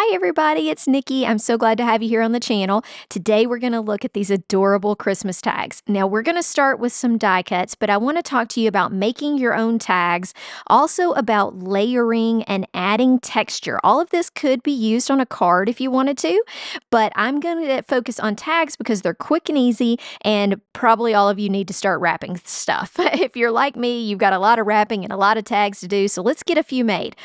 Hi everybody, it's Nikki. I'm so glad to have you here on the channel. Today we're going to look at these adorable Christmas tags. Now we're going to start with some die cuts, but I want to talk to you about making your own tags, also about layering and adding texture. All of this could be used on a card if you wanted to, but I'm going to focus on tags because they're quick and easy, and probably all of you need to start wrapping stuff. If you're like me, you've got a lot of wrapping and a lot of tags to do, so let's get a few made.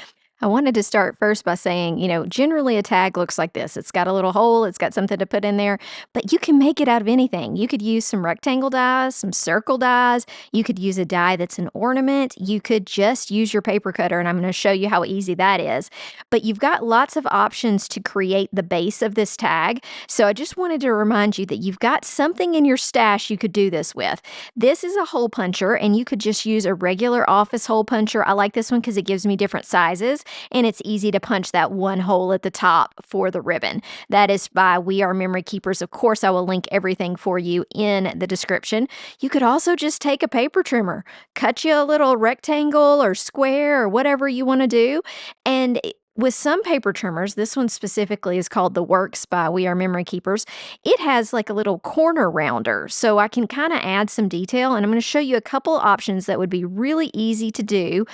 I wanted to start first by saying, generally a tag looks like this. It's got a little hole, it's got something to put in there, but you can make it out of anything. You could use some rectangle dies, some circle dies. You could use a die that's an ornament. You could just use your paper cutter, and I'm going to show you how easy that is. But you've got lots of options to create the base of this tag. So I just wanted to remind you that you've got something in your stash you could do this with. This is a hole puncher, and you could just use a regular office hole puncher. I like this one because it gives me different sizes, and it's easy to punch that one hole at the top for the ribbon. That is by We Are Memory Keepers. Of course, I will link everything for you in the description. You could also just take a paper trimmer, cut you a little rectangle or square or whatever you want to do, and with some paper trimmers, this one specifically is called the Works by We Are Memory Keepers. It has like a little corner rounder, so I can kind of add some detail, and I'm going to show you a couple options that would be really easy to do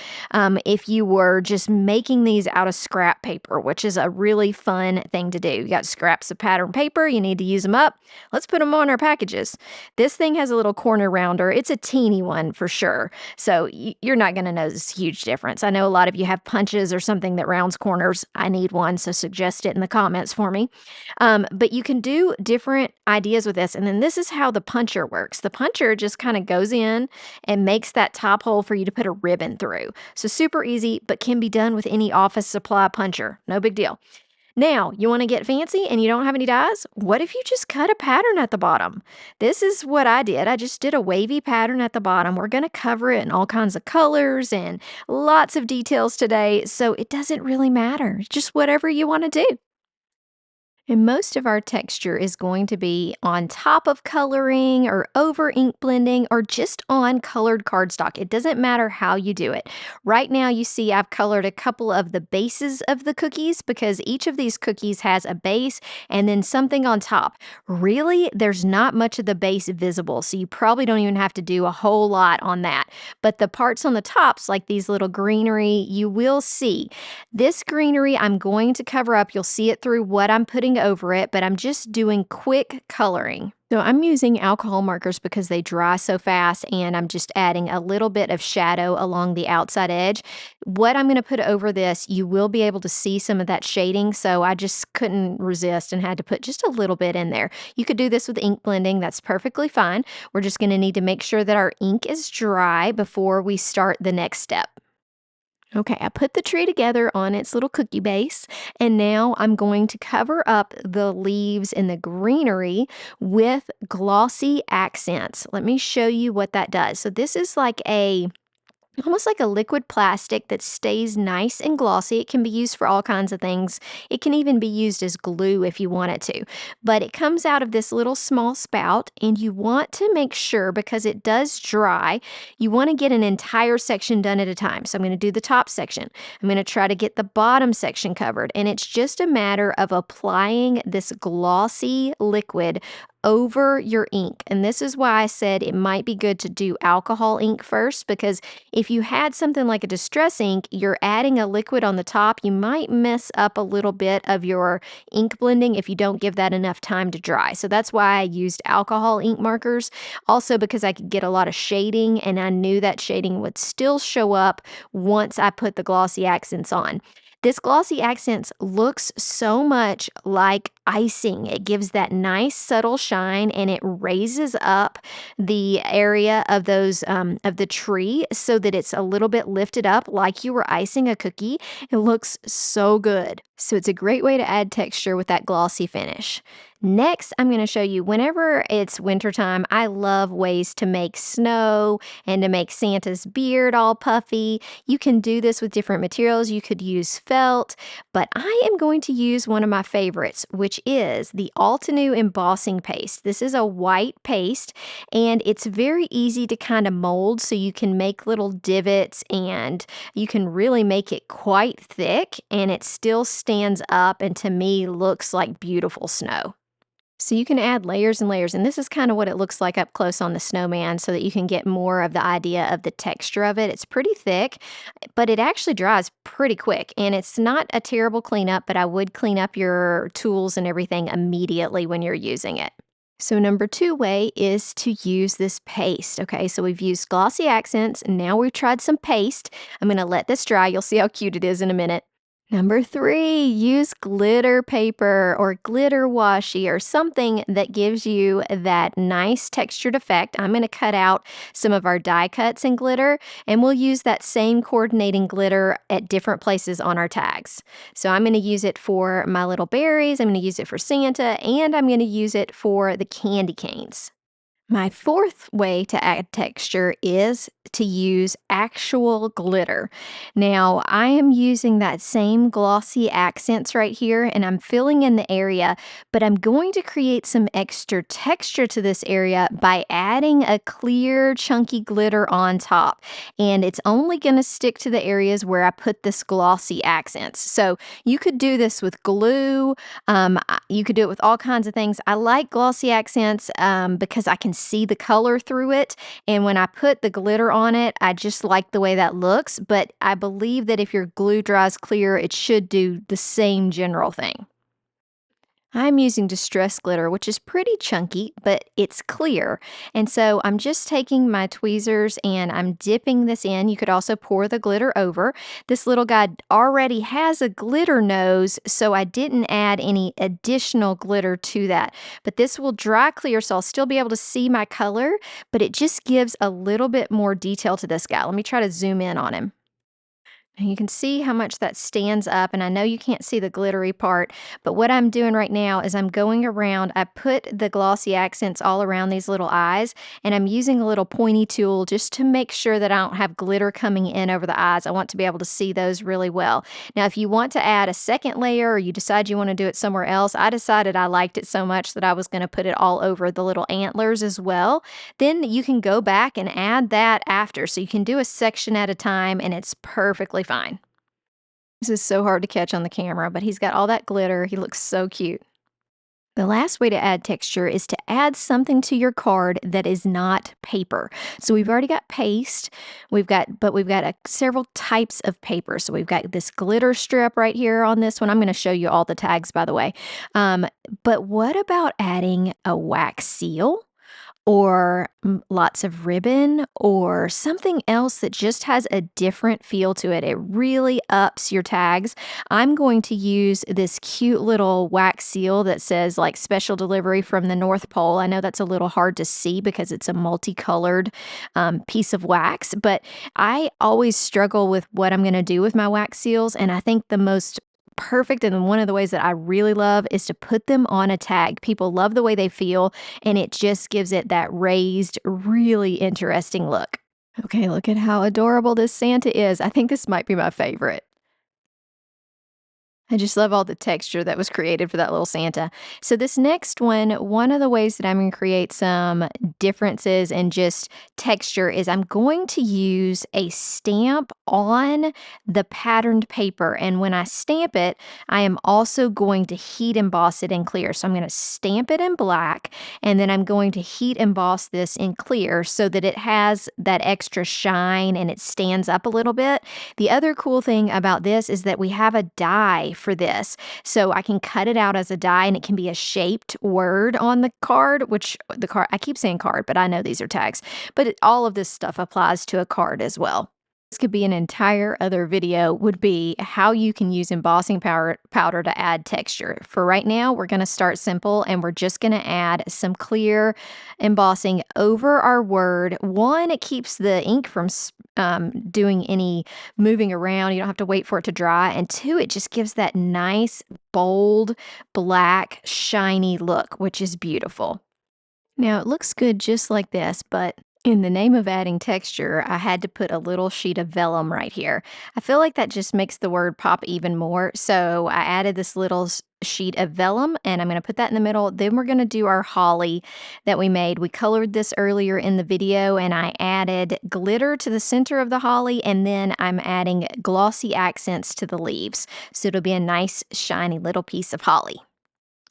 if you were just making these out of scrap paper, which is a really fun thing to do. You got scraps of pattern paper, you need to use them up. Let's put them on our packages. This thing has a little corner rounder. It's a teeny one for sure, so you're not going to notice a huge difference. I know a lot of you have punches or something that rounds corners. I need one, so suggest it in the comments for me. But you can do different ideas with this, and then this is how the puncher works. The puncher just kind of goes in and makes that top hole for you to put a ribbon through. So super easy, but can be done with any office supply puncher. No big deal. Now, you want to get fancy and you don't have any dies? What if you just cut a pattern at the bottom? This is what I did. I just did a wavy pattern at the bottom. We're going to cover it in all kinds of colors and lots of details today, so it doesn't really matter. Just whatever you want to do. And most of our texture is going to be on top of coloring or over ink blending or just on colored cardstock. It doesn't matter how you do it. Right now you see I've colored a couple of the bases of the cookies because each of these cookies has a base and then something on top. Really, there's not much of the base visible, so you probably don't even have to do a whole lot on that. But the parts on the tops, like these little greenery, you will see. This greenery I'm going to cover up. You'll see it through what I'm putting over it, but I'm just doing quick coloring. So I'm using alcohol markers because they dry so fast, and I'm just adding a little bit of shadow along the outside edge. What I'm going to put over this, you will be able to see some of that shading, so I just couldn't resist and had to put just a little bit in there. You could do this with ink blending. That's perfectly fine. We're just going to need to make sure that our ink is dry before we start the next step. Okay, I put the tree together on its little cookie base, and now I'm going to cover up the leaves and the greenery with Glossy Accents. Let me show you what that does. So this is like almost like a liquid plastic that stays nice and glossy. It can be used for all kinds of things. It can even be used as glue if you want it to. But it comes out of this little small spout, and you want to make sure, because it does dry, you want to get an entire section done at a time. So I'm going to do the top section. I'm going to try to get the bottom section covered, and it's just a matter of applying this glossy liquid over your ink. And this is why I said it might be good to do alcohol ink first, because if you had something like a distress ink, you're adding a liquid on the top, you might mess up a little bit of your ink blending if you don't give that enough time to dry. So that's why I used alcohol ink markers. Also because I could get a lot of shading, and I knew that shading would still show up once I put the glossy accents on. This Glossy Accents looks so much like icing. It gives that nice subtle shine, and it raises up the area of those of the tree so that it's a little bit lifted up like you were icing a cookie. It looks so good. So it's a great way to add texture with that glossy finish. Next, I'm going to show you whenever it's wintertime, I love ways to make snow and to make Santa's beard all puffy. You can do this with different materials. You could use felt, but I am going to use one of my favorites, which is the Altenew Embossing Paste. This is a white paste and it's very easy to kind of mold, so you can make little divots and you can really make it quite thick and it still stands up and to me looks like beautiful snow. So you can add layers and layers, and this is kind of what it looks like up close on the snowman so that you can get more of the idea of the texture of it. It's pretty thick, but it actually dries pretty quick, and it's not a terrible cleanup, but I would clean up your tools and everything immediately when you're using it. So number two way is to use this paste. Okay, so we've used Glossy Accents, and now we've tried some paste. I'm going to let this dry. You'll see how cute it is in a minute. Number three, use glitter paper or glitter washi or something that gives you that nice textured effect. I'm going to cut out some of our die cuts in glitter, and we'll use that same coordinating glitter at different places on our tags. So I'm going to use it for my little berries, I'm going to use it for Santa, and I'm going to use it for the candy canes. My fourth way to add texture is to use actual glitter. Now, I am using that same Glossy Accents right here, and I'm filling in the area, but I'm going to create some extra texture to this area by adding a clear, chunky glitter on top. And it's only going to stick to the areas where I put this Glossy Accents. So you could do this with glue. You could do it with all kinds of things. I like Glossy Accents because I can see the color through it. And when I put the glitter on it, I just like the way that looks. But I believe that if your glue dries clear, it should do the same general thing. I'm using distress glitter, which is pretty chunky, but it's clear. And so I'm just taking my tweezers and I'm dipping this in. You could also pour the glitter over. This little guy already has a glitter nose, so I didn't add any additional glitter to that. But this will dry clear, so I'll still be able to see my color, but it just gives a little bit more detail to this guy. Let me try to zoom in on him. And you can see how much that stands up, and I know you can't see the glittery part, but what I'm doing right now is I'm going around, I put the Glossy Accents all around these little eyes, and I'm using a little pointy tool just to make sure that I don't have glitter coming in over the eyes. I want to be able to see those really well. Now, if you want to add a second layer or you decide you want to do it somewhere else, I decided I liked it so much that I was going to put it all over the little antlers as well. Then you can go back and add that after. So you can do a section at a time, and it's perfectly fine. This is so hard to catch on the camera, but he's got all that glitter. He looks so cute. The last way to add texture is to add something to your card that is not paper. So we've already got paste, but we've got several types of paper. So we've got this glitter strip right here on this one. I'm going to show you all the tags, by the way. But what about adding a wax seal? Or lots of ribbon or something else that just has a different feel to it. It really ups your tags. I'm going to use this cute little wax seal that says like special delivery from the North Pole. I know that's a little hard to see because it's a multicolored piece of wax, but I always struggle with what I'm going to do with my wax seals, and I think the most perfect and one of the ways that I really love is to put them on a tag. People love the way they feel, and it just gives it that raised, really interesting look. Okay, look at how adorable this Santa is. I think this might be my favorite. I just love all the texture that was created for that little Santa. So this next one of the ways that I'm going to create some differences in just texture is I'm going to use a stamp on the patterned paper. And when I stamp it, I am also going to heat emboss it in clear. So I'm going to stamp it in black, and then I'm going to heat emboss this in clear so that it has that extra shine and it stands up a little bit. The other cool thing about this is that we have a die for this. So I can cut it out as a die, and it can be a shaped word on the card, which the card, I keep saying card, but I know these are tags. But all of this stuff applies to a card as well. This could be an entire other video, would be how you can use embossing powder to add texture. For right now, we're going to start simple and we're just going to add some clear embossing over our word. One, it keeps the ink from doing any moving around. You don't have to wait for it to dry. And two, it just gives that nice, bold, black, shiny look, which is beautiful. Now, it looks good just like this, but in the name of adding texture, I had to put a little sheet of vellum right here. I feel like that just makes the word pop even more. So I added this little sheet of vellum and I'm going to put that in the middle. Then we're going to do our holly that we made. We colored this earlier in the video and I added glitter to the center of the holly and then I'm adding glossy accents to the leaves. So it'll be a nice shiny little piece of holly.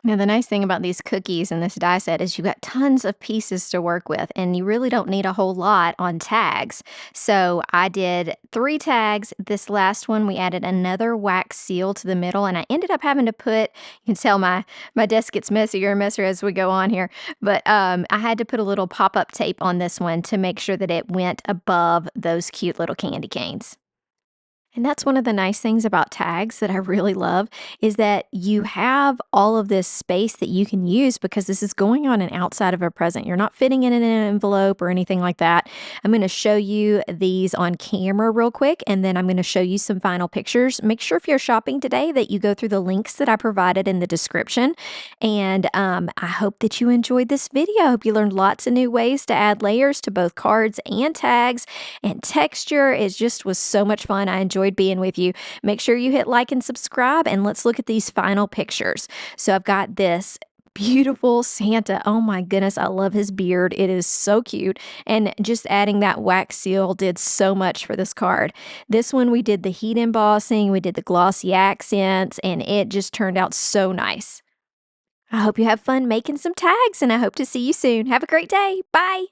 Now, the nice thing about these cookies and this die set is you got tons of pieces to work with, and you really don't need a whole lot on tags. So I did 3 tags. This last one, we added another wax seal to the middle, and I ended up having to put, you can tell my desk gets messier and messier as we go on here, but I had to put a little pop-up tape on this one to make sure that it went above those cute little candy canes. And that's one of the nice things about tags that I really love is that you have all of this space that you can use because this is going on an outside of a present. You're not fitting it in an envelope or anything like that. I'm going to show you these on camera real quick, and then I'm going to show you some final pictures. Make sure if you're shopping today that you go through the links that I provided in the description. And I hope that you enjoyed this video. I hope you learned lots of new ways to add layers to both cards and tags, and texture is just was so much fun. I enjoyed being with you. Make sure you hit like and subscribe, and let's look at these final pictures. So I've got this beautiful Santa. Oh my goodness, I love his beard. It is so cute. And just adding that wax seal did so much for this card. This one, we did the heat embossing, we did the glossy accents, and it just turned out so nice. I hope you have fun making some tags, and I hope to see you soon. Have a great day. Bye.